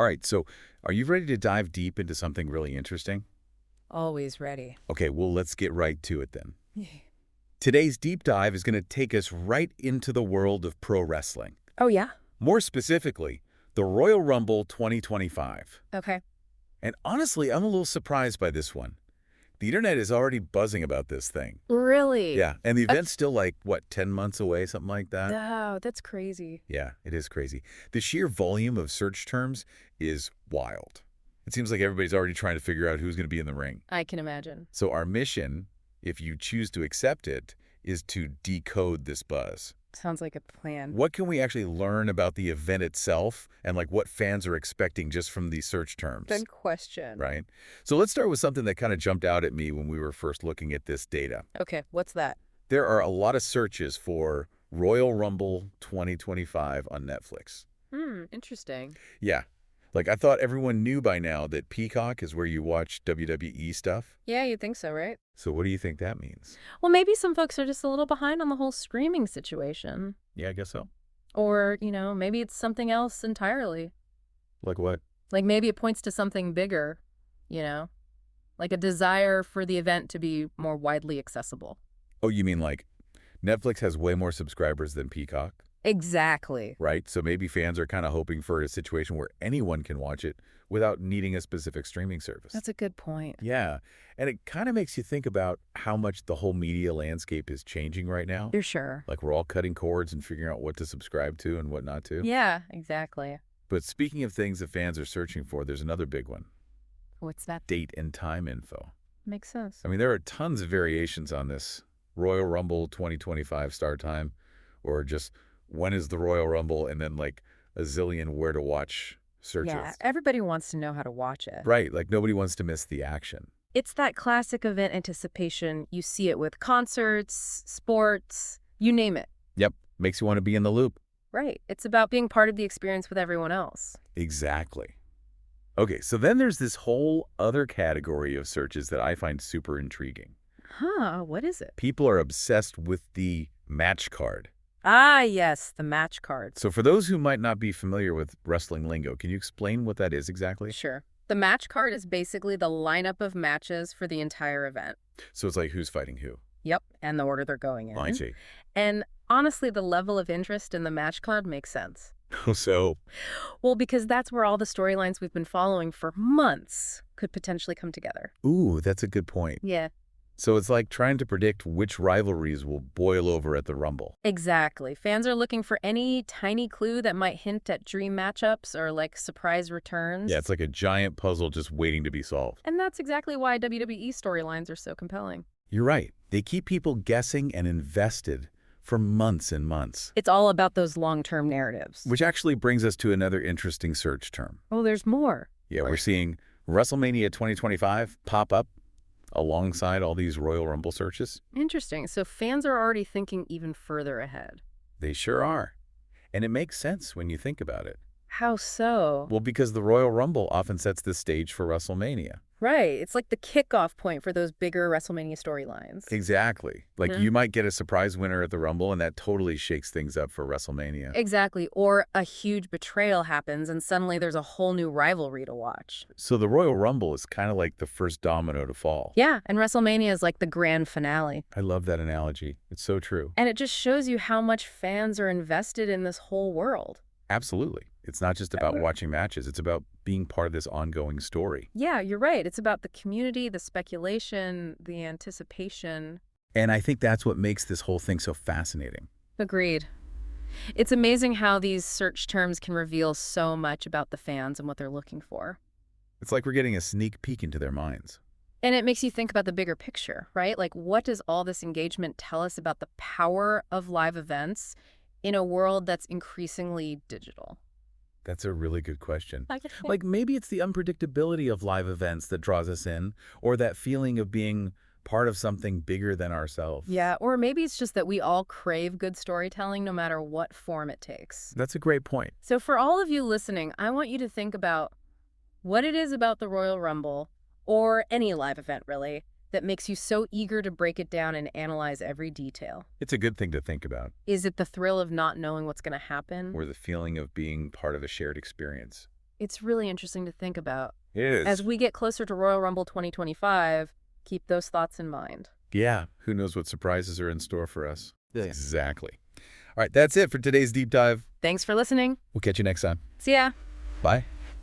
All right, so are you ready to dive deep into something really interesting? Always ready. Okay, well, let's get right to it then. Today's deep dive is going to take us right into the world of pro wrestling. Oh, yeah? More specifically, the Royal Rumble 2025. Okay. And honestly, I'm a little surprised by this one. The internet is already buzzing about this thing. Really? Yeah, and the event's That's still like, what, 10 months away, something like that? no, that's crazy. Yeah, it is crazy. The sheer volume of search terms is wild. It seems like everybody's already trying to figure out who's going to be in the ring. I can imagine. So our mission, if you choose to accept it, is to decode this buzz. Sounds like a plan. What can we actually learn about the event itself and like what fans are expecting just from these search terms? Good question. Right? So let's start with something that kind of jumped out at me when we were first looking at this data. Okay, what's that? There are a lot of searches for Royal Rumble 2025 on Netflix. Interesting. Yeah. Like, I thought everyone knew by now that Peacock is where you watch WWE stuff. Yeah, you'd think so, right? So what do you think that means? Well, maybe some folks are just a little behind on the whole streaming situation. Yeah, I guess so. Or, maybe it's something else entirely. Like what? Like maybe it points to something bigger, you know? Like a desire for the event to be more widely accessible. Oh, you mean like Netflix has way more subscribers than Peacock, Exactly. right? So maybe fans are kind of hoping for a situation where anyone can watch it without needing a specific streaming service. That's a good point. Yeah. And it kind of makes you think about how much the whole media landscape is changing right now. You're sure? Like we're all cutting cords and figuring out what to subscribe to and what not to. Yeah, exactly. But speaking of things that fans are searching for, there's another big one. What's that? Date and time info. Makes sense. I mean, there are tons of variations on this. Royal Rumble 2025 start time, or just when is the Royal Rumble, and then like a zillion where to watch searches. Yeah, everybody wants to know how to watch it. Right, like nobody wants to miss the action. It's that classic event anticipation. You see it with concerts, sports, you name it. Yep, makes you want to be in the loop. Right. It's about being part of the experience with everyone else. Exactly. Okay, so then there's this whole other category of searches that I find super intriguing. Huh, what is it? People are obsessed with the match card. Ah, yes, the match cards. So for those who might not be familiar with wrestling lingo, can you explain what that is exactly? Sure. The match card is basically the lineup of matches for the entire event. So it's like who's fighting who? Yep, and the order they're going in. Oh, I see. And honestly, the level of interest in the match card makes sense. So, Well, because that's where all the storylines we've been following for months could potentially come together. ooh, that's a good point. Yeah, So it's like trying to predict which rivalries will boil over at the Rumble. exactly. Fans are looking for any tiny clue that might hint at dream matchups or like surprise returns. Yeah, it's like a giant puzzle just waiting to be solved. And that's exactly why WWE storylines are so compelling. You're right. They keep people guessing and invested for months and months. It's all about those long-term narratives. Which actually brings us to another interesting search term. Oh, there's more. Yeah, we're seeing WrestleMania 2025 pop up alongside all these Royal Rumble searches. Interesting. So fans are already thinking even further ahead. They sure are. And it makes sense when you think about it. How so? Well, because the Royal Rumble often sets the stage for WrestleMania. Right. It's like the kickoff point for those bigger WrestleMania storylines. Exactly. Like you might get a surprise winner at the Rumble, and that totally shakes things up for WrestleMania. Exactly. Or a huge betrayal happens and suddenly there's a whole new rivalry to watch. So the Royal Rumble is kind of like the first domino to fall. Yeah, and WrestleMania is like the grand finale. I love that analogy. It's so true. And it just shows you how much fans are invested in this whole world. Absolutely. It's not just about watching matches. It's about being part of this ongoing story. Yeah, you're right. It's about the community, the speculation, the anticipation. And I think that's what makes this whole thing so fascinating. Agreed. It's amazing how these search terms can reveal so much about the fans and what they're looking for. It's like we're getting a sneak peek into their minds. And it makes you think about the bigger picture, right? Like, what does all this engagement tell us about the power of live events in a world that's increasingly digital? That's a really good question. Like Like maybe it's the unpredictability of live events that draws us in, or that feeling of being part of something bigger than ourselves. yeah, or maybe it's just that we all crave good storytelling no matter what form it takes. That's a great point. So for all of you listening, I want you to think about what it is about the Royal Rumble, or any live event really, that makes you so eager to break it down and analyze every detail. It's a good thing to think about, Is it the thrill of not knowing what's going to happen? or the feeling of being part of a shared experience. It's really interesting to think about. It As is. we get closer to Royal Rumble 2025, keep those thoughts in mind. Yeah, who knows what surprises are in store for us. Yeah. Exactly. All right, that's it for today's deep dive. Thanks for listening. We'll catch you next time. See ya. Bye.